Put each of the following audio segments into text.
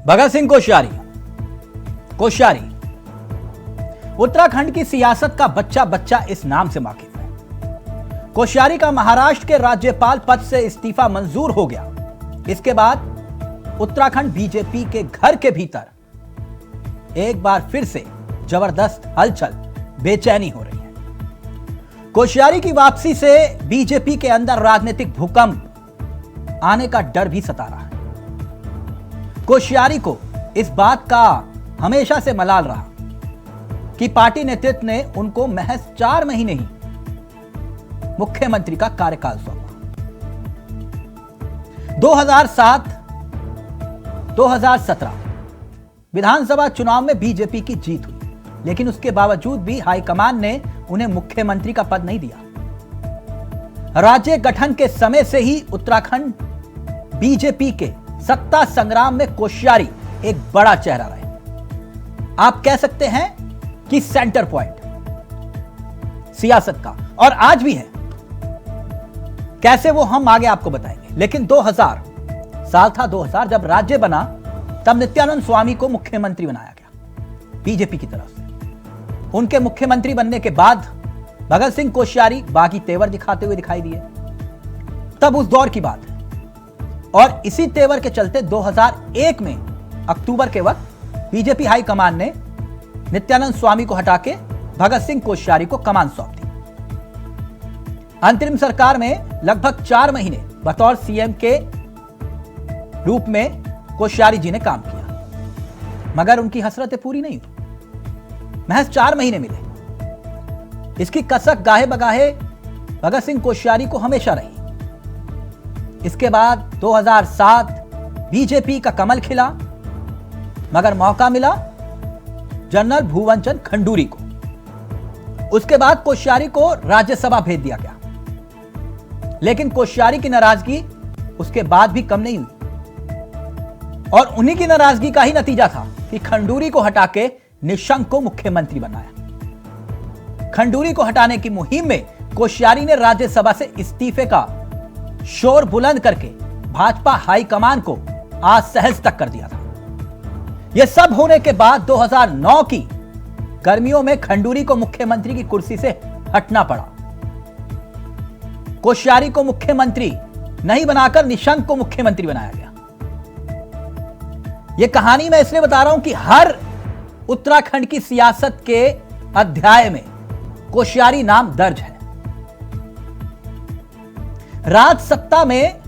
भगत सिंह कोश्यारी। कोश्यारी उत्तराखंड की सियासत का बच्चा बच्चा इस नाम से वाकिफ है। कोश्यारी का महाराष्ट्र के राज्यपाल पद से इस्तीफा मंजूर हो गया। इसके बाद उत्तराखंड बीजेपी के घर के भीतर एक बार फिर से जबरदस्त हलचल, बेचैनी हो रही है। कोश्यारी की वापसी से बीजेपी के अंदर राजनीतिक भूकंप आने का डर भी सता रहा है। कोश्यारी को इस बात का हमेशा से मलाल रहा कि पार्टी नेतृत्व ने उनको महज 4 महीने ही मुख्यमंत्री का कार्यकाल सौंपा। 2007-2017 विधानसभा चुनाव में बीजेपी की जीत हुई, लेकिन उसके बावजूद भी हाईकमान ने उन्हें मुख्यमंत्री का पद नहीं दिया। राज्य गठन के समय से ही उत्तराखंड बीजेपी के सत्ता संग्राम में कोश्यारी एक बड़ा चेहरा रहे। आप कह सकते हैं कि सेंटर पॉइंट सियासत का, और आज भी है। कैसे वो हम आगे आपको बताएंगे। लेकिन 2000 साल था, 2000 जब राज्य बना तब नित्यानंद स्वामी को मुख्यमंत्री बनाया गया बीजेपी की तरफ से। उनके मुख्यमंत्री बनने के बाद भगत सिंह कोश्यारी बागी तेवर दिखाते हुए दिखाई दिए। तब उस दौर की बात है, और इसी तेवर के चलते 2001 में अक्टूबर के वक्त बीजेपी हाईकमान ने नित्यानंद स्वामी को हटा के भगत सिंह कोश्यारी को कमान सौंप दी। अंतरिम सरकार में लगभग 4 महीने बतौर सीएम के रूप में कोश्यारी जी ने काम किया, मगर उनकी हसरतें पूरी नहीं हुई। महज 4 महीने मिले। इसकी कसक गाहे बगाहे भगत सिंह कोश्यारी को हमेशा रही। इसके बाद 2007 बीजेपी का कमल खिला, मगर मौका मिला जनरल भुवन चंद खंडूरी को। उसके बाद कोश्यारी को राज्यसभा भेज दिया गया, लेकिन कोश्यारी की नाराजगी उसके बाद भी कम नहीं हुई, और उन्हीं की नाराजगी का ही नतीजा था कि खंडूरी को हटा के निशंक को मुख्यमंत्री बनाया। खंडूरी को हटाने की मुहिम में कोश्यारी ने राज्यसभा से इस्तीफे का शोर बुलंद करके भाजपा हाईकमान को असहज तक कर दिया था। यह सब होने के बाद 2009 की गर्मियों में खंडूरी को मुख्यमंत्री की कुर्सी से हटना पड़ा। कोश्यारी को मुख्यमंत्री नहीं बनाकर निशंक को मुख्यमंत्री बनाया गया। यह कहानी मैं इसलिए बता रहा हूं कि हर उत्तराखंड की सियासत के अध्याय में कोश्यारी नाम दर्ज है। राज सत्ता में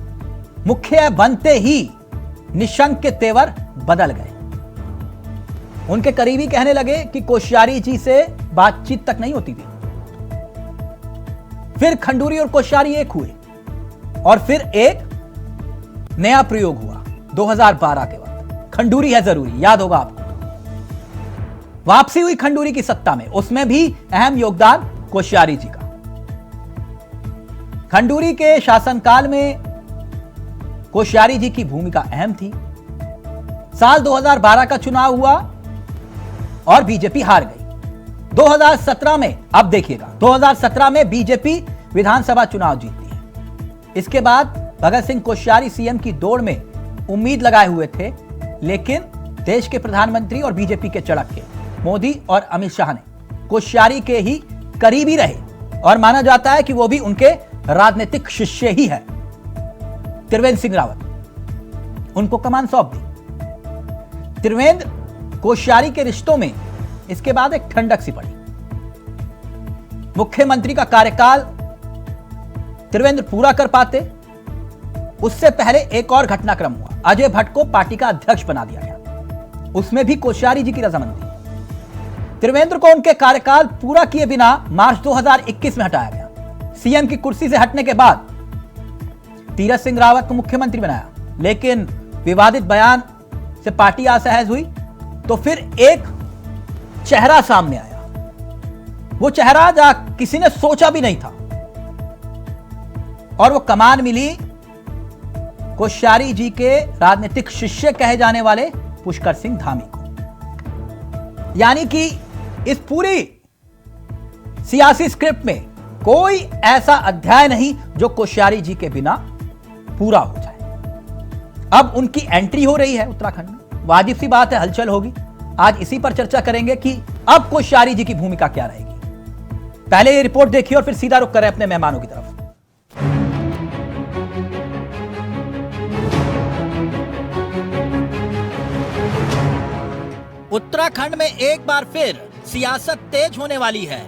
मुखिया बनते ही निशंक के तेवर बदल गए। उनके करीबी कहने लगे कि कोश्यारी जी से बातचीत तक नहीं होती थी। फिर खंडूरी और कोश्यारी एक हुए, और फिर एक नया प्रयोग हुआ 2012 के वक्त। खंडूरी है जरूरी, याद होगा आपको। वापसी हुई खंडूरी की सत्ता में, उसमें भी अहम योगदान कोश्यारी जी का। खंडूरी के शासनकाल में कोश्यारी जी की भूमिका अहम थी। साल 2012 का चुनाव हुआ और बीजेपी हार गई। 2017 में, अब देखिएगा, 2017 में बीजेपी विधानसभा चुनाव जीतती है। इसके बाद भगत सिंह कोश्यारी सीएम की दौड़ में उम्मीद लगाए हुए थे, लेकिन देश के प्रधानमंत्री और बीजेपी के चड़क्के मोदी और अमित शाह ने कोश्यारी के ही करीबी रहे, और माना जाता है कि वो भी उनके राजनीतिक शिष्य ही है। त्रिवेंद्र सिंह रावत, उनको कमान सौंप दी। त्रिवेंद्र कोश्यारी के रिश्तों में इसके बाद एक ठंडक सी पड़ी। मुख्यमंत्री का कार्यकाल त्रिवेंद्र पूरा कर पाते, उससे पहले एक और घटनाक्रम हुआ। अजय भट्ट को पार्टी का अध्यक्ष बना दिया गया, उसमें भी कोश्यारी जी की रजामंदी। त्रिवेंद्र को उनके कार्यकाल पूरा किए बिना मार्च 2021 में हटाया गया। सीएम की कुर्सी से हटने के बाद तीरथ सिंह रावत को मुख्यमंत्री बनाया, लेकिन विवादित बयान से पार्टी असहज हुई, तो फिर एक चेहरा सामने आया। वो चेहरा जो किसी ने सोचा भी नहीं था, और वो कमान मिली कोश्यारी जी के राजनीतिक शिष्य कहे जाने वाले पुष्कर सिंह धामी को। यानी कि इस पूरी सियासी स्क्रिप्ट में कोई ऐसा अध्याय नहीं जो कोश्यारी जी के बिना पूरा हो जाए। अब उनकी एंट्री हो रही है उत्तराखंड में, वाजिब सी बात है, हलचल होगी। आज इसी पर चर्चा करेंगे कि अब कोश्यारी जी की भूमिका क्या रहेगी। पहले ये रिपोर्ट देखिए और फिर सीधा रुख करें अपने मेहमानों की तरफ। उत्तराखंड में एक बार फिर सियासत तेज होने वाली है।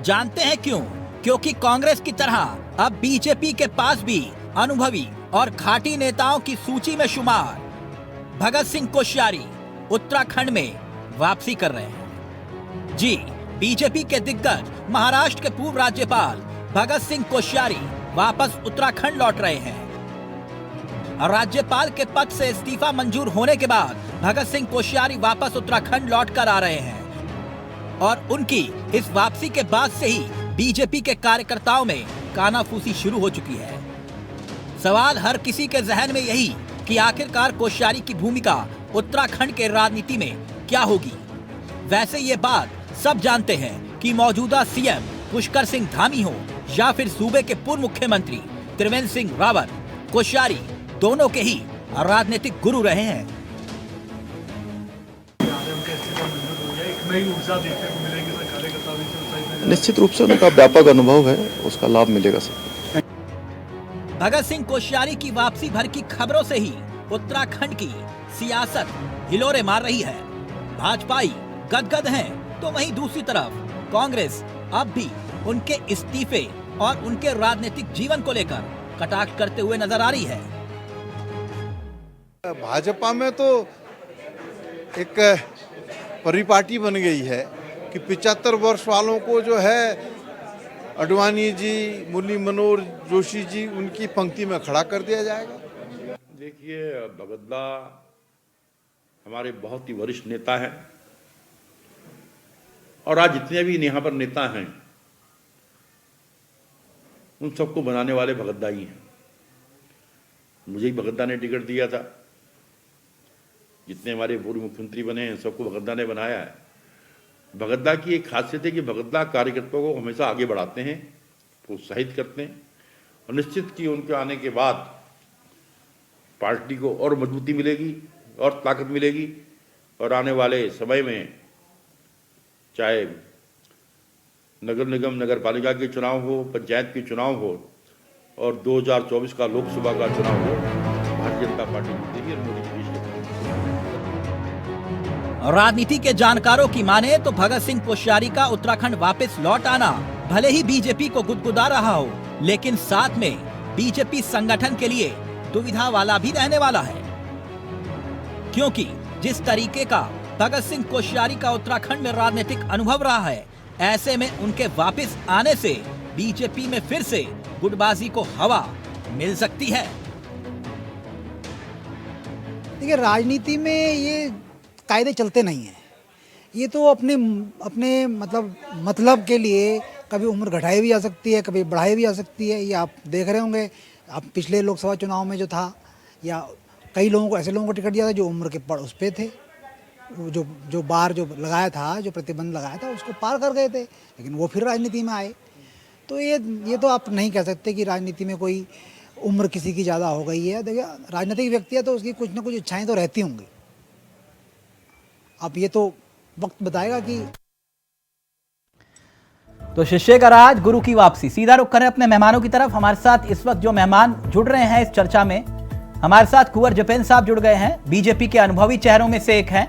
जानते हैं क्यों? क्योंकि कांग्रेस की तरह अब बीजेपी के पास भी अनुभवी और घाटी नेताओं की सूची में शुमार भगत सिंह कोश्यारी उत्तराखंड में वापसी कर रहे हैं। जी, बीजेपी के दिग्गज महाराष्ट्र के पूर्व राज्यपाल भगत सिंह कोश्यारी वापस उत्तराखंड लौट रहे हैं। राज्यपाल के पद से इस्तीफा मंजूर होने के बाद भगत सिंह कोश्यारी वापस उत्तराखंड लौट कर आ रहे हैं और उनकी इस वापसी के बाद से ही बीजेपी के कार्यकर्ताओं में कानाफूसी शुरू हो चुकी है। सवाल हर किसी के जहन में यही कि आखिरकार कोश्यारी की भूमिका उत्तराखंड के राजनीति में क्या होगी। वैसे ये बात सब जानते हैं कि मौजूदा सीएम पुष्कर सिंह धामी हो या फिर सूबे के पूर्व मुख्यमंत्री त्रिवेंद्र सिंह रावत, कोश्यारी दोनों के ही राजनीतिक गुरु रहे हैं। निश्चित रूप से उनका व्यापक अनुभव है, उसका लाभ मिलेगा सबको। भगत सिंह कोश्यारी की वापसी भर की खबरों से ही उत्तराखंड की सियासत हिलोरे मार रही है। भाजपाई गदगद हैं, तो वहीं दूसरी तरफ कांग्रेस अब भी उनके इस्तीफे और उनके राजनीतिक जीवन को लेकर कटाक्ष करते हुए नजर आ रही है। भाजपा में तो एक परिपाटी बन गई है कि 75 वर्ष वालों को जो है अडवाणी जी, मुरली मनोहर जोशी जी, उनकी पंक्ति में खड़ा कर दिया जाएगा। देखिए, भगतदा हमारे बहुत ही वरिष्ठ नेता हैं और आज जितने भी यहाँ पर नेता हैं उन सबको बनाने वाले भगतदा ही हैं। मुझे ही भगतदा ने टिकट दिया था। जितने हमारे पूर्व मुख्यमंत्री बने हैं सबको भगतदा ने बनाया है। भगतदा की एक खासियत है कि भगतदा कार्यकर्ताओं को हमेशा आगे बढ़ाते हैं, प्रोत्साहित करते हैं और निश्चित कि उनके आने के बाद पार्टी को और मजबूती मिलेगी और ताकत मिलेगी और आने वाले समय में चाहे नगर निगम, नगर पालिका के चुनाव हो, पंचायत के चुनाव हो और 2024 का लोकसभा का चुनाव हो, भारतीय जनता पार्टी जीतेगी और मोदी जी राजनीति के जानकारों की माने तो भगत सिंह कोश्यारी का उत्तराखंड वापस लौट आना भले ही बीजेपी को गुदगुदा रहा हो, लेकिन साथ में बीजेपी संगठन के लिए दुविधा वाला भी रहने वाला है। क्योंकि जिस तरीके का भगत सिंह कोश्यारी का उत्तराखंड में राजनीतिक अनुभव रहा है, ऐसे में उनके वापस आने से बीजेपी में फिर से गुटबाजी को हवा मिल सकती है। देखिए, राजनीति में ये कायदे चलते नहीं हैं। ये तो अपने मतलब के लिए कभी उम्र घटाई भी जा सकती है, कभी बढ़ाई भी जा सकती है। ये आप देख रहे होंगे, आप पिछले लोकसभा चुनाव में जो था, या कई लोगों को, ऐसे लोगों को टिकट दिया था जो उम्र के उस पे थे, जो बार जो लगाया था, जो प्रतिबंध लगाया था, उसको पार कर गए थे, लेकिन वो फिर राजनीति में आए। तो ये तो आप नहीं कह सकते कि राजनीति में कोई उम्र किसी की ज़्यादा हो गई है। देखिए, राजनीतिक व्यक्ति है तो उसकी कुछ ना कुछ इच्छाएं तो रहती होंगी। अब ये तो वक्त बताएगा कि। तो शिष्य का राज, गुरु की वापसी। सीधा रुख करें अपने मेहमानों की तरफ। हमारे साथ इस वक्त जो मेहमान जुड़ रहे हैं इस चर्चा में, हमारे साथ कुंवर जपेन साहब जुड़ गए हैं, बीजेपी के अनुभवी चेहरों में से एक हैं।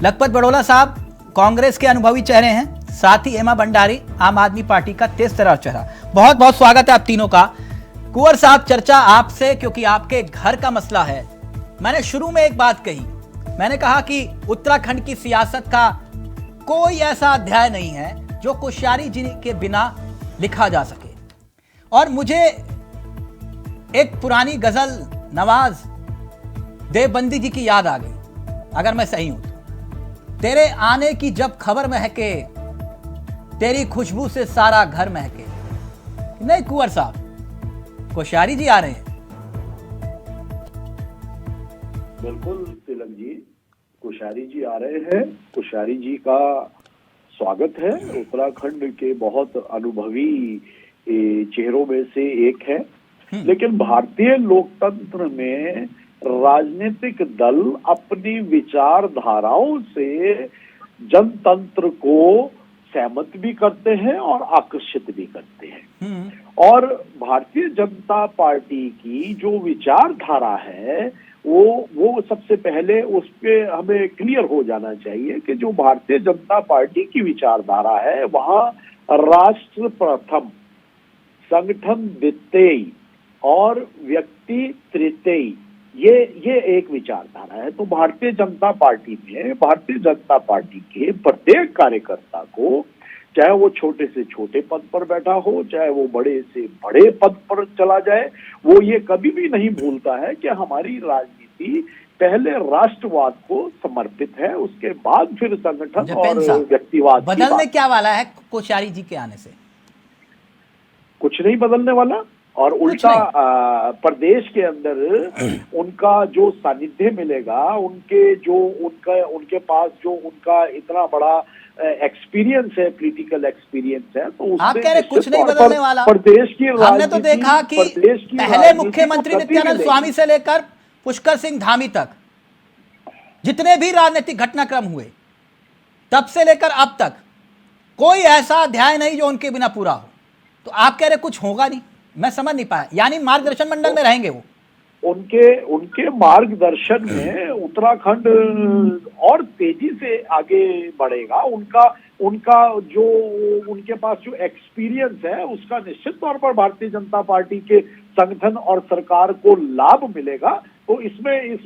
लखपत बड़ोला साहब कांग्रेस के अनुभवी चेहरे हैं, साथ ही हेमा भंडारी आम आदमी पार्टी का तेज तर्रार चेहरा। बहुत बहुत स्वागत है आप तीनों का। कुंवर साहब, चर्चा आपसे, क्योंकि आपके घर का मसला है। मैंने शुरू में एक बात कही, मैंने कहा कि उत्तराखंड की सियासत का कोई ऐसा अध्याय नहीं है जो कोश्यारी जी के बिना लिखा जा सके। और मुझे एक पुरानी गजल नवाज देवबंदी जी की याद आ गई, अगर मैं सही हूं तो। तेरे आने की जब खबर महके, तेरी खुशबू से सारा घर महके। नहीं कुंवर साहब, कोश्यारी जी आ रहे हैं। बिल्कुल तिलक जी, कोश्यारी जी आ रहे हैं। कोश्यारी जी का स्वागत है। उत्तराखंड के बहुत अनुभवी चेहरों में से एक है। लेकिन भारतीय लोकतंत्र में राजनीतिक दल अपनी विचारधाराओं से जनतंत्र को सहमत भी करते हैं और आकर्षित भी करते हैं। और भारतीय जनता पार्टी की जो विचारधारा है वो सबसे पहले उस पे हमें क्लियर हो जाना चाहिए कि जो भारतीय जनता पार्टी की विचारधारा है वहाँ राष्ट्र प्रथम, संगठन द्वितीय और व्यक्ति तृतीय, ये एक विचारधारा है। तो भारतीय जनता पार्टी के प्रत्येक कार्यकर्ता को, चाहे वो छोटे से छोटे पद पर बैठा हो, चाहे वो बड़े से बड़े पद पर चला जाए, वो ये कभी भी नहीं भूलता है कि हमारी राजनीति पहले राष्ट्रवाद को समर्पित है, उसके बाद फिर संगठन और व्यक्तिवाद। बदलने क्या वाला है कोश्यारी जी के आने से? कुछ नहीं बदलने वाला, और उल्टा प्रदेश के अंदर उनका जो सानिध्य मिलेगा, उनके पास जो उनका इतना बड़ा एक्सपीरियंस है, पॉलिटिकल एक्सपीरियंस है, तो आप कह रहे कुछ नहीं बदलने वाला। प्रदेश की हमने तो देखा कि पहले मुख्यमंत्री नित्यानंद स्वामी से लेकर पुष्कर सिंह धामी तक जितने भी राजनीतिक घटनाक्रम हुए, तब से लेकर अब तक कोई ऐसा अध्याय नहीं जो उनके बिना पूरा हो। तो आप कह रहे कुछ होगा नहीं, मैं समझ नहीं पाया। यानी मार्गदर्शन मंडल में रहेंगे वो? उनके मार्गदर्शन में उत्तराखंड और तेजी से आगे बढ़ेगा। उनका जो उनके पास जो एक्सपीरियंस है उसका निश्चित तौर पर भारतीय जनता पार्टी के संगठन और सरकार को लाभ मिलेगा। तो इसमें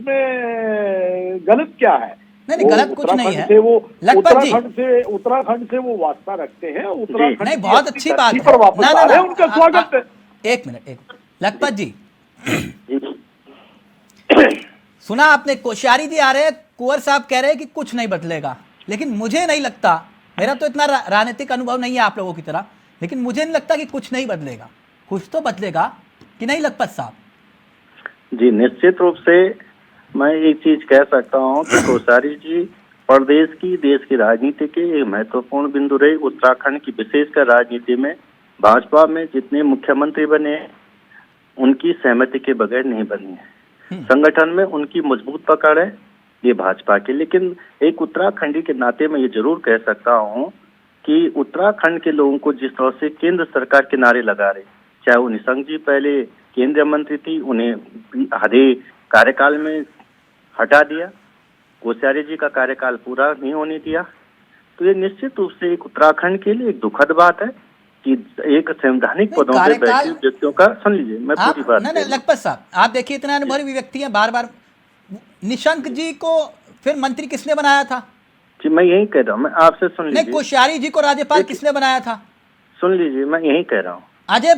गलत क्या है? नहीं, गलत कुछ नहीं है। उत्तराखंड से वो वास्ता रखते हैं। उत्तराखंड नहीं, बहुत अच्छी बात पर वापस आ रहे हैं, उनका स्वागत है। एक मिनट लखपत जी, सुना आपने, कोश्यारी जी आ रहे हैं, कुंवर साहब कह रहे हैं कि कुछ नहीं बदलेगा, लेकिन मुझे नहीं लगता, मेरा तो इतना राजनीतिक अनुभव नहीं है आप लोगों की तरह, लेकिन मुझे नहीं लगता कि कुछ नहीं बदलेगा। कुछ तो बदलेगा कि नहीं लखपत साहब? जी, निश्चित रूप से मैं एक चीज कह सकता हूं कि कोश्यारी जी प्रदेश की, देश की राजनीति के एक महत्वपूर्ण बिंदु रहे। उत्तराखंड की विशेषकर राजनीति में भाजपा में जितने मुख्यमंत्री बने उनकी सहमति के बगैर नहीं बनी है। संगठन में उनकी मजबूत पकड़ है ये भाजपा की। लेकिन एक उत्तराखंडी के नाते मैं ये जरूर कह सकता हूँ कि उत्तराखंड के लोगों को जिस तरह से केंद्र सरकार के नारे लगा रहे, चाहे वो निशंक जी पहले केंद्रीय मंत्री थी, उन्हें आधे कार्यकाल में हटा दिया, कोश्यारी जी का कार्यकाल पूरा नहीं होने दिया, तो ये निश्चित रूप से एक उत्तराखंड के लिए एक दुखद बात है कि एक संवैधानिक पदों पे बैठे व्यक्तियों का, सुन लीजिए मैं पूरी बात। नहीं लखपत साहब, आप देखिए इतने अनुभवी व्यक्ति हैं, बार बार निशंक जी को फिर मंत्री किसने बनाया था? जी मैं यही कह रहा हूँ, मैं आपसे सुन लीजिए। कोश्यारी जी को राज्यपाल किसने बनाया था? सुन लीजिए, मैं यही कह रहा हूँ। अजय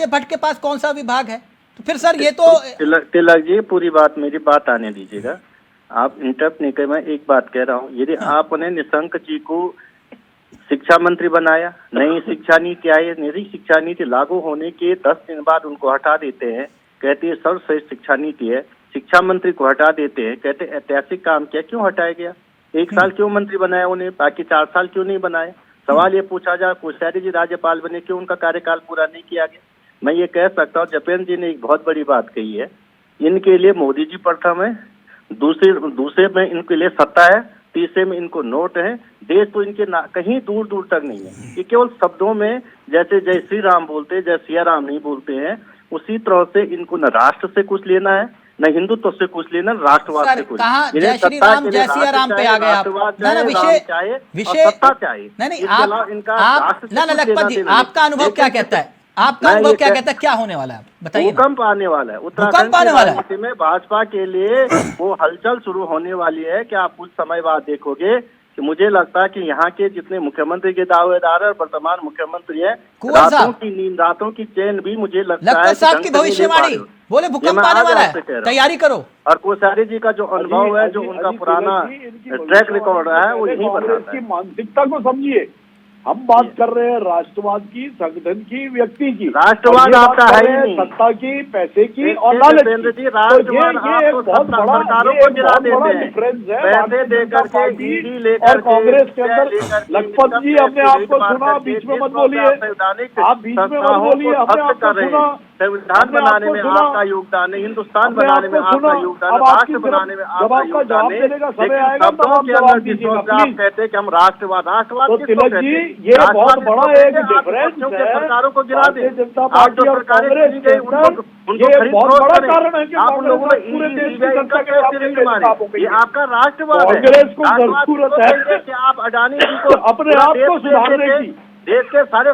भट्ट के पास कौन सा विभाग है? तो फिर सर ये तो तिलक जी पूरी बात, मेरी बात आने दीजिएगा, आप इंटरप्ट नहीं कर। मैं एक बात कह रहा हूँ, यदि आपने निशंक जी को शिक्षा मंत्री बनाया, नई शिक्षा नीति आई, नई शिक्षा नीति लागू होने के 10 दिन बाद उनको हटा देते हैं, कहते हैं सर्वश्रेष्ठ शिक्षा नीति है, शिक्षा मंत्री को हटा देते हैं, कहते ऐतिहासिक काम किया, क्यों हटाया गया? 1 साल क्यों मंत्री बनाया उन्हें, बाकी 4 साल क्यों नहीं बनाए? सवाल ये पूछा जाए, कोश्यारी जी राज्यपाल बने, क्यों उनका कार्यकाल पूरा नहीं किया गया? मैं ये कह सकता हूँ, जपेंद्र जी ने एक बहुत बड़ी बात कही है, इनके लिए मोदी जी प्रथम है, दूसरे में इनके लिए सत्ता है, तीसरे में इनको नोट है। देश तो इनके कहीं दूर दूर तक नहीं है, ये केवल शब्दों में जैसे जय श्री राम बोलते, जय सिया राम नहीं बोलते हैं, उसी तरह से इनको न राष्ट्र से कुछ लेना है, न हिंदुत्व से कुछ लेना, राष्ट्रवाद से कुछ। जय श्री राम जय सिया राम पे आ गए आप। विषय सत्ता चाहिए। नहीं, आप लखपत जी, आपका अनुभव क्या कहता है? आपका अनुभव क्या कहता है, क्या होने वाला है बताइए? भूकंप आने वाला है उत्तराखंड की राजनीति में, भाजपा के लिए वो हलचल शुरू होने वाली है कि आप कुछ समय बाद देखोगे कि मुझे लगता है कि यहाँ के जितने मुख्यमंत्री के दावेदार है, वर्तमान मुख्यमंत्री है, रातों की नींद, रातों की चैन भी मुझे लगता है साहब की भविष्यवाणी बोले भूकंप आने वाला है, तैयारी करो। और कोश्यारी जी का जो अनुभव है, जो उनका पुराना ट्रैक रिकॉर्ड है, वो यही बताता है। मानसिकता को समझिए, हम बात कर रहे हैं राष्ट्रवाद की, संगठन की, व्यक्ति की। राष्ट्रवाद आपका है ही नहीं, सत्ता की, पैसे की और लालच की। राष्ट्रवाद आप बहुत बड़ा सरकारों को गिरा देते हैं, पैसे देकर के, ईडी लेकर और कांग्रेस के अंदर। लखपत जी, हमने आपको सुना, बीच में मत बोलिए, आप बीच में मत बोलिए, हमने आपको सुना। संविधान हमने बनाने आपको में सुना। आपका योगदान है, हिंदुस्तान हमने बनाने में आपको आपका सुना। योगदान है, अब आपकी राष्ट्र बनाने में जब आपका आपका योगदान जवाब है। देने का समय लेकिन आएगा तब शब्दों आप के जवाब अंदर जिस दीजिएगा, वक्त आप प्लीज। कहते हैं कि हम राष्ट्रवाद तो किसको तिलक कहते जी, हैं? ये राष्ट्रवाद बहुत किसको बड़ा कहते एक हैं? आप डिफरेंस विपक्षों के है सरकारों को गिरा दें, भारतीय जनता आप पार्टी जो और सरकारें कांग्रेस चुनी के गई अंदर। उनको ये खरीद बहुत फरोख्त बड़ा करें। कारण है कि आप उन लोगों कांग्रेस को पूरे देश की CBI जनता का के कैसे सामने नहीं पेश मारे? किताबों ये गई है। आपका राष्ट्रवाद है। कांग्रेस को राष्ट्रवाद जरूरत किसको है कहेंगे कि आप अडानी जी को अपने पूरा आप देश को बेच सुधारने देंगे, की। देश के सारे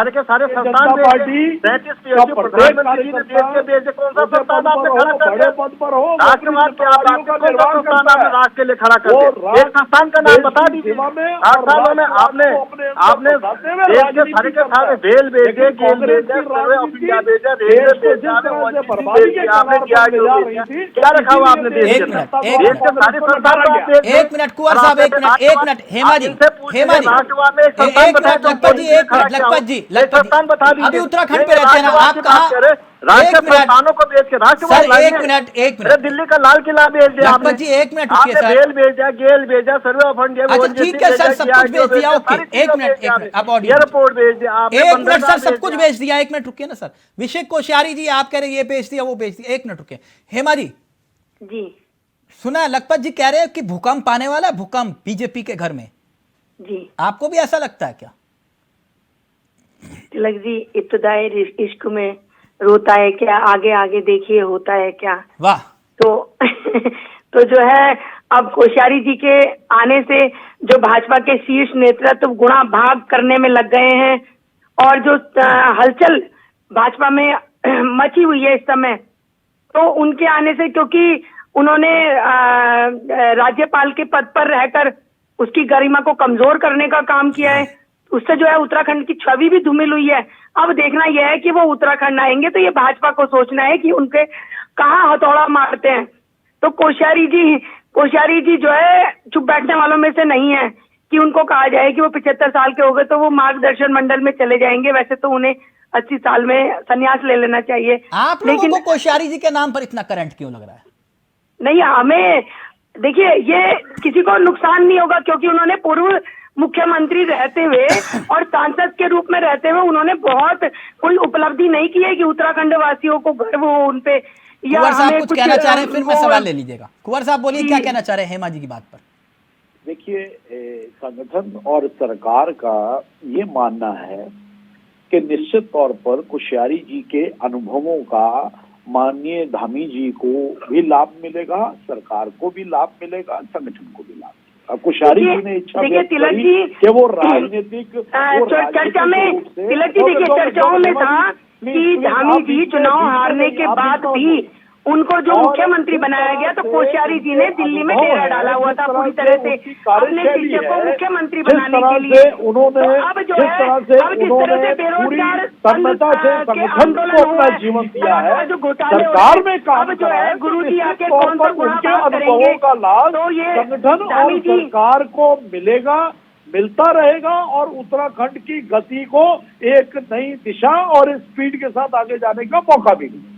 के सारे जनता संस्थान बेच पार्टी दें। 37 का PSU प्रत्येक प्रधानमंत्री जी ने देश कार्यकर्ता के बेच दे, कौन सा छोटे संस्थान पद आपने पर खड़ा हो, कर बड़े दिया? पद पर हो, वो अपनी राष्ट्रवाद की आप बात जिम्मेदारियों का कौन सा निर्वाह संस्थान करता आपने है। राष्ट्र के लिए खड़ा कर वो दिया? एक संस्थान का नाम देश बता की दीजिए। सेवा में 8 और सालों में राष्ट्रवाद आपने को अपने अंदर आपने बसाते हुए देश के राजनीति सारे करता है। रेल भेज लेकिन दिए, गेल कांग्रेस भेज दिया, की सर्वे ऑफ राजनीति इंडिया भेजा, देश रेलवे को भेज जिस दिया, तरह से ONGC बर्बादी भेज के दिया, आपने कगार पर ले जा रही थी, क्या रखा हुआ आपने इसीलिए देश एक के मिनट, अंदर? एक देश मिनट। के सारे कांग्रेस को संस्थान नकारा को आप गया। देख लें। एक मिनट कुंवर और साहब, आप एक कहते मिनट, हैं एक मिनट, हेमा आप जी, इनसे पूछिए, हेमा जी, राष्ट्रवाद में एक संस्थान एक बताया मिनट जो लखपत जी, मोदी ने एक खड़ा मिनट किया हो। लखपत जी, एक लखपत संस्थान बता जी, दीजिए। अभी उत्तराखंड नहीं, पे रहते हैं ना राष्ट्रवाद आप, की कहाँ? बात करें, राज्य एक मिनट संस्थानों को बेच के राष्ट्रवाद सर, लाइए। एक मिनट, एक अरे मिनट दिल्ली का लाल किला बेच दिया लखपत आपने। जी, एक मिनट रुकिए आपने सर। रेल भेजा, गेल भेजा, सर्वे ऑफ इंडिया, अच्छा ONGC ठीक है सर, भेजा, सब कुछ DRDO भेज दिया, भेजा, ओके, सारी एक चीजों मिनट, भेज दिया एक मिनट, अब ऑडियो एयरपोर्ट भेज दिया आपने, एक मिनट बंदरगाह सर, सब भेज कुछ दिया। भेज दिया, एक मिनट रुकिए ना सर। विशेष कोश्यारी जी, आप कह रहे हैं ये भेज दिया, वो भेज दिया, एक मिनट रुकिए। हेमा जी, जी सुना है लखपत जी कह रहे हैं कि भूकंप आने वाला है, भूकंप बीजेपी के घर में, जी आपको भी ऐसा लगता है क्या? तिलक जी, इब्तदाई इश्क में रोता है क्या, आगे आगे देखिए होता है क्या। वाह, तो तो जो है अब कोश्यारी जी के आने से जो भाजपा के शीर्ष नेतृत्व गुणा भाग करने में लग गए हैं और जो हलचल भाजपा में मची हुई है इस समय, तो उनके आने से, क्योंकि उन्होंने राज्यपाल के पद पर रहकर उसकी गरिमा को कमजोर करने का काम किया है, उससे जो है उत्तराखंड की छवि भी धूमिल हुई है। अब देखना यह है कि वो उत्तराखंड आएंगे तो ये भाजपा को सोचना है कि उनके कहाँ हथौड़ा मारते हैं। तो कोश्यारी जी जो है चुप बैठने वालों में से नहीं है कि उनको कहा जाए कि वो 75 साल के हो गए तो वो मार्गदर्शन मंडल में चले जाएंगे। वैसे तो उन्हें 80 साल में संन्यास ले लेना चाहिए। आप लोगों को कोश्यारी जी के नाम पर इतना करंट क्यों लग रहा है? नहीं, हमें देखिए, ये किसी को नुकसान नहीं होगा क्योंकि उन्होंने पूर्व मुख्यमंत्री रहते हुए और सांसद के रूप में रहते हुए उन्होंने बहुत कोई उपलब्धि नहीं की है कि उत्तराखंड वासियों को गर्व हो उन पे। या कुंवर साहब हमें कुछ कहना चाह रहे हैं, फिर मैं वो- सवाल ले लीजिएगा। कुंवर साहब बोलिए, क्या कहना चाह रहे हैं हेमा जी की बात पर? देखिए, संगठन और सरकार का ये मानना है कि निश्चित तौर पर कोश्यारी जी के अनुभवों का माननीय धामी जी को भी लाभ मिलेगा, सरकार को भी लाभ मिलेगा, संगठन को भी लाभ मिलेगा। अब कोश्यारी जी ने इच्छा देखिए व्यक्त तिलक करी जी, कि वो राजनीतिक चर्चा में तिलक जी देखिए चर्चाओं में था कि धामी जी चुनाव हारने के बाद भी उनको जो मुख्यमंत्री बनाया गया तो कोश्यारी जी ने दिल्ली में डेरा डाला हुआ था पूरी तरह से अपने शिष्य को मुख्यमंत्री बनाने के लिए। उन्होंने अब जो है, अब जिस तरह से बेरोजगार तन्मयता से के संगठन आंदोलन को अपना हुए, जीवन दिया है, जो घोटाले हो सरकार रहे, में काम अब जो करा है है, गुरु तो जी निश्चित आके तौर कौन सा पर गुणा उनके भाग अनुभवों करेंगे, का लाभ तो ये संगठन और धामी जी सरकार को मिलेगा, मिलता रहेगा और उत्तराखंड की गति को एक नई दिशा और स्पीड के साथ आगे जाने का मौका भी मिलेगा।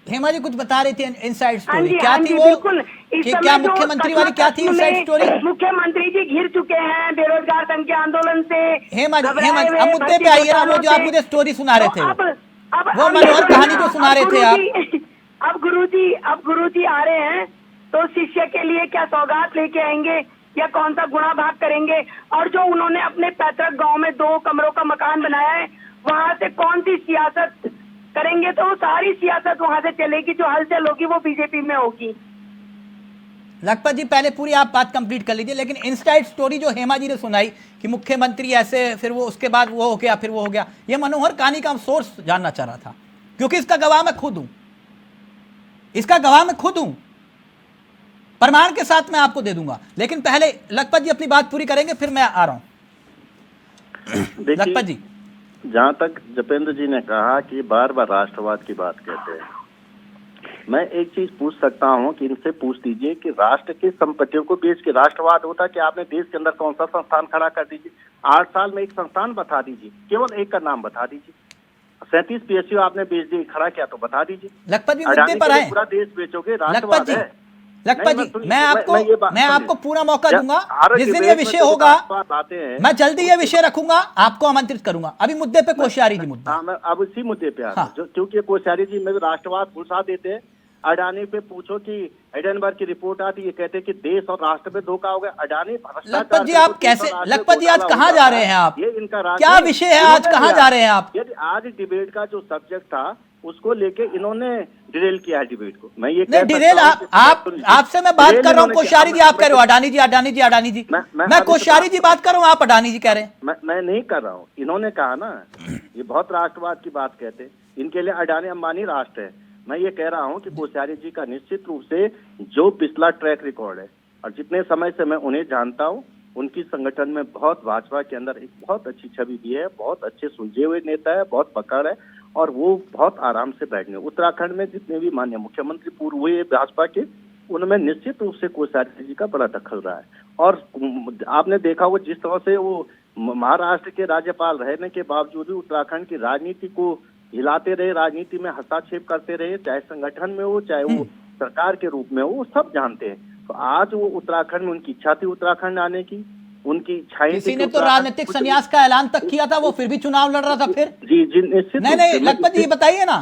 हेमा जी कुछ बता रही थी इनसाइड हाँ स्टोरी, जी, क्या हाँ थी जी, वो? बिल्कुल। इस कि समय क्या जो मुख्यमंत्री वाली क्या थी इनसाइड स्टोरी? मुख्यमंत्री जी घिर चुके हैं बेरोजगार संघ के आंदोलन से। हेमा जी, घबराए हेमा जी, हुए अब मुद्दे पे आइए ना, वो जो आप मुझे स्टोरी सुना रहे थे, वो मनोहर कहानी जो सुना रहे थे आप। अब गुरुजी आ रहे हैं तो शिष्य के लिए क्या सौगात लेके आएंगे या कौन सा गुणा भाग करेंगे? और जो उन्होंने अपने पैतृक गांव में 2 कमरों का मकान बनाया है, वहां से कौन सी सियासत करेंगे? तो वो सारी सियासत वहां से चलेगी, जो हलचल होगी वो बीजेपी में होगी। लखपत जी, पहले पूरी आप बात कंप्लीट कर लीजिए, लेकिन इनसाइड स्टोरी जो हेमा जी ने सुनाई कि मुख्यमंत्री ऐसे, फिर वो उसके बाद वो हो गया, फिर वो हो गया, ये मनोहर कहानी का हम सोर्स जानना चाह रहा था, क्योंकि इसका गवाह मैं खुद हूं, इसका गवाह मैं खुद हूं, प्रमाण के साथ मैं आपको दे दूंगा। लेकिन पहले लखपत जी अपनी बात पूरी करेंगे, फिर मैं आ रहा हूं। लखपत जी, जहाँ तक जपेंद्र जी ने कहा कि बार बार राष्ट्रवाद की बात कहते हैं, मैं एक चीज पूछ सकता हूँ कि इनसे पूछ दीजिए कि राष्ट्र की संपत्तियों को बेच के राष्ट्रवाद होता कि आपने देश के अंदर कौन सा संस्थान खड़ा कर दीजिए? 8 साल में एक संस्थान बता दीजिए, केवल एक का नाम बता दीजिए। 37 PSU आपने बेच दिए, खड़ा किया तो बता दीजिए। लखपत जी मुद्दे पर आए। पूरा देश बेचोगे, लखपत राष्ट्रवाद जी, है। लखपत नहीं, जी, मैं आपको पूरा मौका दूंगा। जिस दिन ये डिबेट में विषय तो होगा बात आते हैं। मैं जल्दी ये विषय रखूंगा, आपको आमंत्रित करूंगा। अभी मुद्दे पे कोश्यारी जी मुद्दा। हाँ, मैं अब इसी मुद्दे पे आ रहा हूँ। हाँ। क्योंकि कोश्यारी जी में राष्ट्रवाद घुसा देते हैं। अडानी पे पूछो कि एडनबर्ग की रिपोर्ट आती, ये कहते कि देश और राष्ट्र पे धोखा हो गया। अडानी भ्रष्टाचार लखपत जी, पे आप तो देश कैसे, और राष्ट्र पे लखपत जी आज घोटाला कहाँ होता जा है। रहे हैं आप? ये इनका राज क्या है। विषय है आज, इन्होंने कहाँ लिया। जा रहे हैं आप? यदि आज डिबेट का जो सब्जेक्ट था उसको लेके इन्होंने डिरेल किया है डिबेट को। मैं ये नहीं, डिरेल आपसे मैं बात कर रहा हूँ। कोश्यारी जी आप कह रहे हो अडानी जी, अडानी जी, अडानी जी। मैं कोश्यारी जी बात कर रहा हूँ, आप अडानी जी कह रहे हैं। मैं नहीं कर रहा हूँ। इन्होंने कहा ना, ये बहुत राष्ट्रवाद की बात कहते, इनके लिए अडानी अंबानी राष्ट्र है। मैं ये कह रहा हूँ कि कोश्यारी जी का निश्चित रूप से जो पिछला ट्रैक रिकॉर्ड है, और जितने समय से मैं उन्हें जानता हूँ, उनकी संगठन में बहुत, भाजपा के अंदर एक बहुत अच्छी छवि भी है, बहुत अच्छे सुलझे हुए नेता है, बहुत पकड़ है, और वो बहुत आराम से बैठने। उत्तराखंड में जितने भी माननीय मुख्यमंत्री पूर्व हुए भाजपा के, उनमें निश्चित रूप से कोश्यारी जी का बड़ा दखल रहा है। और आपने देखा वो जिस तरह से वो महाराष्ट्र के राज्यपाल रहने के बावजूद भी उत्तराखंड की राजनीति को हिलाते रहे, राजनीति में हस्तक्षेप करते रहे, चाहे संगठन में हो, चाहे वो सरकार के रूप में हो, वो सब जानते हैं। तो आज वो उत्तराखंड में, उनकी इच्छा थी उत्तराखंड आने की, उनकी इच्छाएं किसी ने तो राजनीतिक संन्यास का ऐलान तक किया था, वो फिर भी चुनाव लड़ रहा था फिर। जी जी, निश्चित। नहीं, लखपत जी बताइए ना,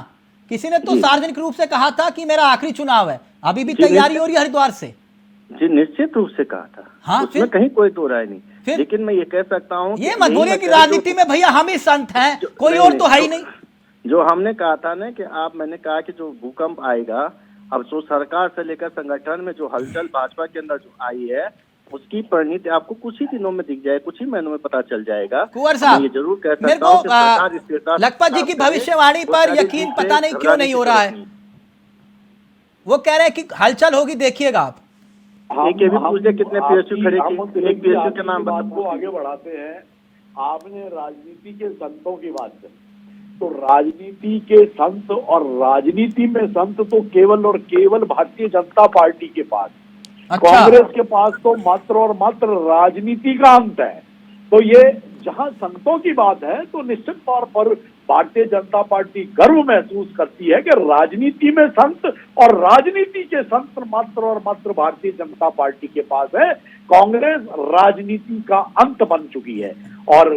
किसी ने तो सार्वजनिक रूप से कहा था कि मेरा आखिरी चुनाव है, अभी भी तैयारी हो रही है हरिद्वार से। जी, निश्चित रूप से कहा था। हाँ, उसमें कहीं कोई दो राय नहीं। लेकिन मैं ये कह सकता हूँ, ये मत बोलिए कि राजनीति में भैया हम ही संत हैं, कोई और तो है ही नहीं। जो हमने कहा था ना कि मैंने कहा कि जो भूकंप आएगा, अब जो सरकार से लेकर संगठन में जो हलचल भाजपा के अंदर जो आई है, उसकी परिणति आपको कुछ ही दिनों में दिख जाए, कुछ ही महीनों में पता चल जाएगा। कुंवर साहब, ये जरूर कह मेरे सकता हूं कि सरकार स्थिरता लखपत जी की भविष्यवाणी पर यकीन पता नहीं क्यों नहीं हो रहा है। वो कह रहे हैं कि हलचल होगी, देखिएगा आप। एक ये भी पूछे कितने पीएसयू खड़े किए, एक पीएसयू के नाम बात को आगे बढ़ाते हैं। आपने राजनीति के संतों की बात करी, तो राजनीति के संत और राजनीति में संत तो केवल और केवल भारतीय जनता पार्टी के पास। अच्छा। कांग्रेस के पास तो मात्र और मात्र राजनीति का अंत है। तो ये जहां संतों की बात है, तो निश्चित तौर पर भारतीय जनता पार्टी गर्व महसूस करती है कि राजनीति में संत और राजनीति के संत मात्र और मात्र भारतीय जनता पार्टी के पास है। कांग्रेस राजनीति का अंत बन चुकी है। और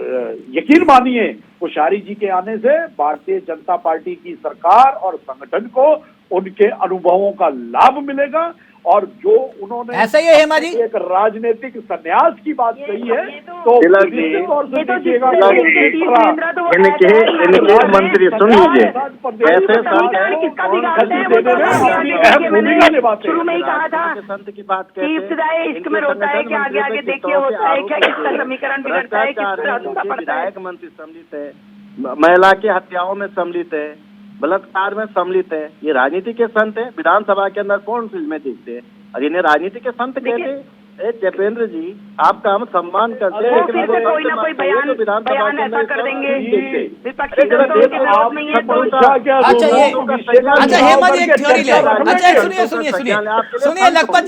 यकीन मानिए, कोश्यारी जी के आने से भारतीय जनता पार्टी की सरकार और संगठन को उनके अनुभवों का लाभ मिलेगा। और जो उन्होंने ऐसा ही है हेमा जी, एक राजनीतिक संन्यास की बात कही है, तो निश्चित तौर से देखिएगा मंत्री सुन लीजिए, ऐसे शुरू में ही कहा था संत की बात कि इब्तिदाई इश्क में रोता है कि आगे आगे देखिए होता है क्या, किसका समीकरण बिगड़ता है, किसका रास्ता पड़ता है। विधायक मंत्री सम्मिलित है, महिला की हत्याओं में सम्मिलित है, बलात्कार में सम्मिलित है। ये राजनीति के संत है। विधानसभा के अंदर कौन फिल्में देखते हैं और इन्हें राजनीति के संत कहते? जयपेंद्र जी, आपका हम सम्मान करते हैं, फिर से कोई ना कोई बयान ऐसा कर देंगे विपक्षी दलों के विरोध में ये तो। अच्छा हेमा जी एक थ्योरी ले। अच्छा सुनिए लखपत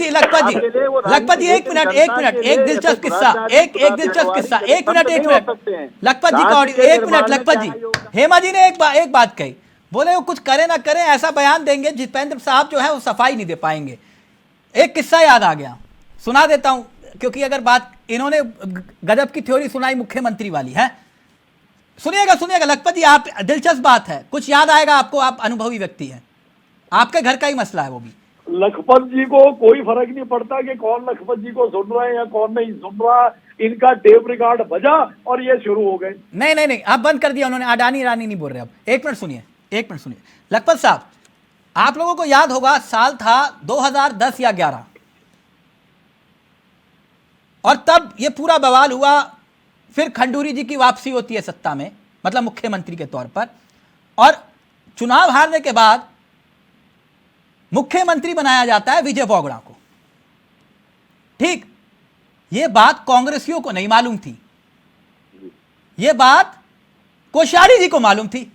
जी एक मिनट, एक दिलचस्प किस्सा, एक दिलचस्प किस्सा, एक मिनट लखपत जी का ऑडियो, एक मिनट लखपत जी। हेमा जी ने एक बात कही, बोले वो कुछ करे ना करे ऐसा बयान देंगे जितेंद्र साहब जो है वो सफाई नहीं दे पाएंगे। एक किस्सा याद आ गया, सुना देता हूं, क्योंकि अगर बात इन्होंने गजब की थ्योरी सुनाई मुख्यमंत्री वाली है। सुनिएगा लखपत जी, आप दिलचस्प बात है, कुछ याद आएगा आपको, आप अनुभवी व्यक्ति हैं, आपके घर का ही मसला है वो भी। लखपत जी को कोई फर्क नहीं पड़ता कि कौन लखपत जी को सुन रहा है या कौन नहीं सुन रहा। इनका टेप रिकॉर्ड बजा और ये शुरू हो गए। नहीं, अब बंद कर दिया उन्होंने, अडानी रानी नहीं बोल रहे अब। एक मिनट सुनिए लखपत साहब, आप लोगों को याद होगा साल था 2010 या 11, और तब ये पूरा बवाल हुआ। फिर खंडूरी जी की वापसी होती है सत्ता में, मतलब मुख्यमंत्री के तौर पर, और चुनाव हारने के बाद मुख्यमंत्री बनाया जाता है विजय बोगड़ा को। ठीक, यह बात कांग्रेसियों को नहीं मालूम थी, यह बात कोश्यारी जी को मालूम थी।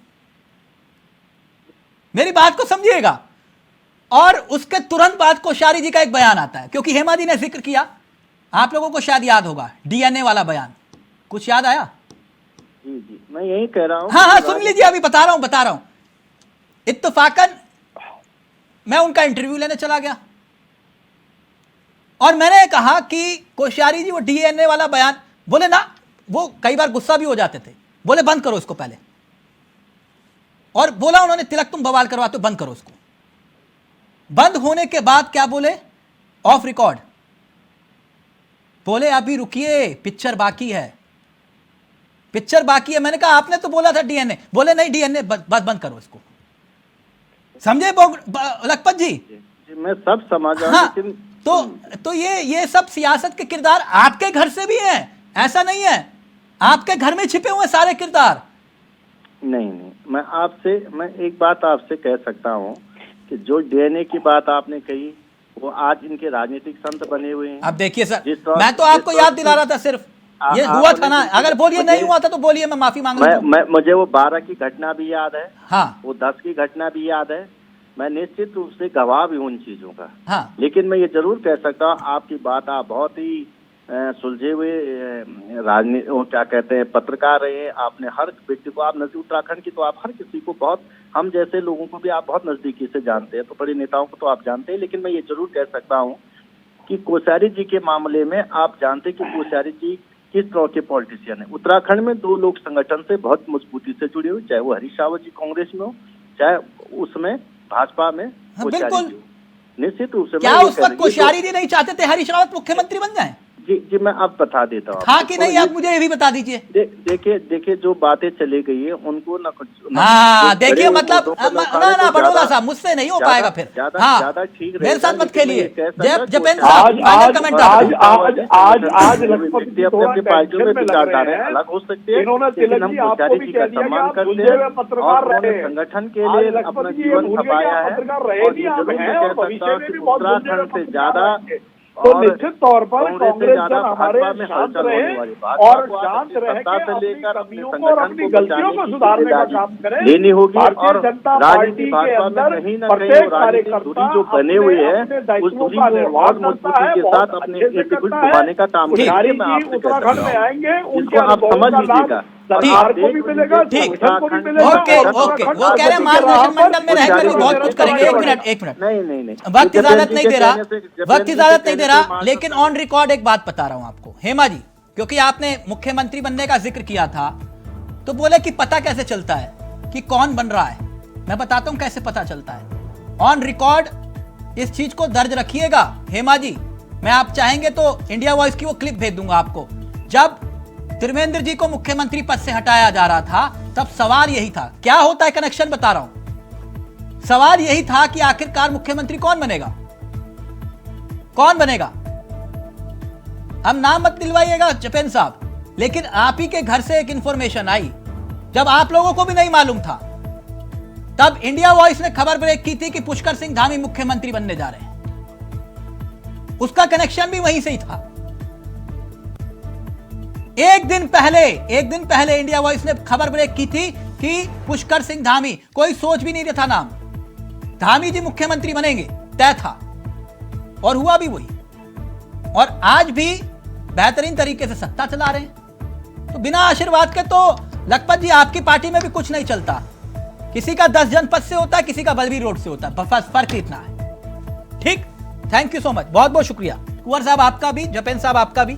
मेरी बात को समझिएगा। और उसके तुरंत बाद कोश्यारी जी का एक बयान आता है, क्योंकि हेमा जी ने जिक्र किया, आप लोगों को शायद याद होगा, डीएनए वाला बयान, कुछ याद आया? जी, मैं यही कह रहा हूं। हाँ, सुन लीजिए, अभी बता रहा हूं। इत्तेफाकन मैं उनका इंटरव्यू लेने चला गया, और मैंने कहा कि कोश्यारी जी वो डीएनए वाला बयान, बोले ना, वो कई बार गुस्सा भी हो जाते थे, बोले बंद करो इसको पहले, और बोला उन्होंने तिलक तुम बवाल करवाते हो, बंद करो इसको। बंद होने के बाद क्या बोले, ऑफ रिकॉर्ड बोले अभी रुकिए, पिक्चर बाकी है, पिक्चर बाकी है। मैंने कहा आपने तो बोला था डीएनए, बोले नहीं डीएनए बस बंद करो इसको। समझे लखपत जी? मैं सब समझ रहा हूं, हाँ, लेकिन तो ये सब सियासत के किरदार आपके घर से भी हैं, ऐसा नहीं है आपके घर में छिपे हुए सारे किरदार। नहीं, मैं एक बात आपसे कह सकता हूं कि जो डीएनए की बात आपने कही, वो आज इनके राजनीतिक संत बने हुए हैं। अब देखिए सर, मैं तो आपको याद दिला रहा था, सिर्फ ये हुआ था ना, अगर बोलिए नहीं हुआ था तो बोलिए, मैं माफी मांग रहा हूं। मुझे वो 12 की घटना भी याद है, हाँ, वो 10 की घटना भी याद है, मैं निश्चित रूप से गवाह भी हूं उन चीजों का। हाँ, लेकिन मैं ये जरूर कह सकता हूँ, आपकी बात, आप बहुत ही सुलझे हुए राजनीति, क्या कहते हैं, पत्रकार रहे। आपने हर व्यक्ति को, आप नजदीक उत्तराखंड की, तो आप हर किसी को बहुत, हम जैसे लोगों को भी आप बहुत नजदीकी से जानते हैं, तो बड़े नेताओं को तो आप जानते हैं। लेकिन मैं ये जरूर कह सकता हूँ कि कोश्यारी जी के मामले में आप जानते कि कोश्यारी जी किस तरह के पॉलिटिशियन है। उत्तराखंड में 2 लोग संगठन से बहुत मजबूती से जुड़े हुए, चाहे वो हरीश रावत जी कांग्रेस में हो, चाहे उसमें भाजपा में कोश्यारी जी हो। निश्चित रूप से क्या उस वक्त कोश्यारी जी नहीं चाहते थे हरीश रावत मुख्यमंत्री बन जाए? जी मैं अब बता देता हूँ। हाँ कि नहीं, आप मुझे ये भी बता दीजिए। देखिए जो बातें चली गई है उनको हाँ देखिए, मतलब ना बड़ोला साहब, मुझसे नहीं हो पाएगा फिर। हाँ, ज्यादा ठीक मेरे साथ मत खेलिए। आज व्यक्ति अपनी पार्टियों में विचारधाराएं अलग हो सकती है, लेकिन हम कोश्यारी जी का सम्मान करते हैं और उन्होंने संगठन के लिए अपना जीवन खपाया है। और ये जरूर मैं कह सकता हूँ कि उत्तराखंड से ज्यादा तो निश्चित तौर पर कांग्रेस जन हमारे शांत रहे और शांत रह के अपनी कमियों को और अपनी गलतियों को सुधारने का काम करें। लेनी होगी। और भारतीय जनता पार्टी के अंदर प्रत्येक कार्यकर्ता जो बने हुए है उस दूरी को और मजबूती के साथ अपने एटीट्यूड घुमाने का काम करें। उत्तराखंड में आएंगे, उनके आप समझ लीजिएगा, सरकार को भी मिलेगा, संगठन को भी मिलेगा। ओके, वो कह रहे हैं मार्गदर्शन मंडल में रहकर भी बहुत कुछ करेंगे। एक मिनट, नहीं, वक्त इजाजत नहीं दे रहा, लेकिन ऑन रिकॉर्ड एक बात बता रहा हूं आपको हेमा जी, क्योंकि आपने मुख्यमंत्री बनने का जिक्र किया था, तो बोले कि पता कैसे चलता है कि कौन बन रहा है। मैं बताता हूं कैसे पता चलता है। ऑन रिकॉर्ड इस चीज को दर्ज रखिएगा हेमा जी। मैं आप चाहेंगे तो इंडिया वॉइस की वो क्लिप भेज दूंगा आपको। जब त्रिवेंद्र जी को मुख्यमंत्री पद से हटाया जा रहा था, तब सवाल यही था, क्या होता है कनेक्शन बता रहा हूं। सवाल यही था कि आखिरकार मुख्यमंत्री कौन बनेगा, कौन बनेगा। हम नाम मत दिलवाइएगा जपेन साहब, लेकिन आप ही के घर से एक इंफॉर्मेशन आई, जब आप लोगों को भी नहीं मालूम था, तब इंडिया वॉइस ने खबर ब्रेक की थी कि पुष्कर सिंह धामी मुख्यमंत्री बनने जा रहे हैं। उसका कनेक्शन भी वहीं से ही था। एक दिन पहले इंडिया वॉइस ने खबर ब्रेक की थी कि पुष्कर सिंह धामी, कोई सोच भी नहीं रहा था नाम, धामी जी मुख्यमंत्री बनेंगे, तय था और हुआ भी वही। और आज भी बेहतरीन तरीके से सत्ता चला रहे हैं। तो बिना आशीर्वाद के तो लखपत जी आपकी पार्टी में भी कुछ नहीं चलता। किसी का 10 जनपद से होता है, किसी का बलबीर रोड से होता है, फर्क इतना है। ठीक, थैंक यू सो मच, बहुत बहुत शुक्रिया। कुंवर साहब आपका भी, जपेन साहब आपका भी,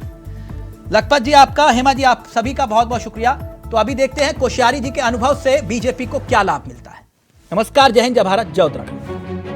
लखपत जी आपका, हेमा जी आप सभी का बहुत बहुत शुक्रिया। तो अभी देखते हैं कोश्यारी जी के अनुभव से बीजेपी को क्या लाभ मिलता है। नमस्कार, जय हिंद, जय भारत, जय उत्तराखंड।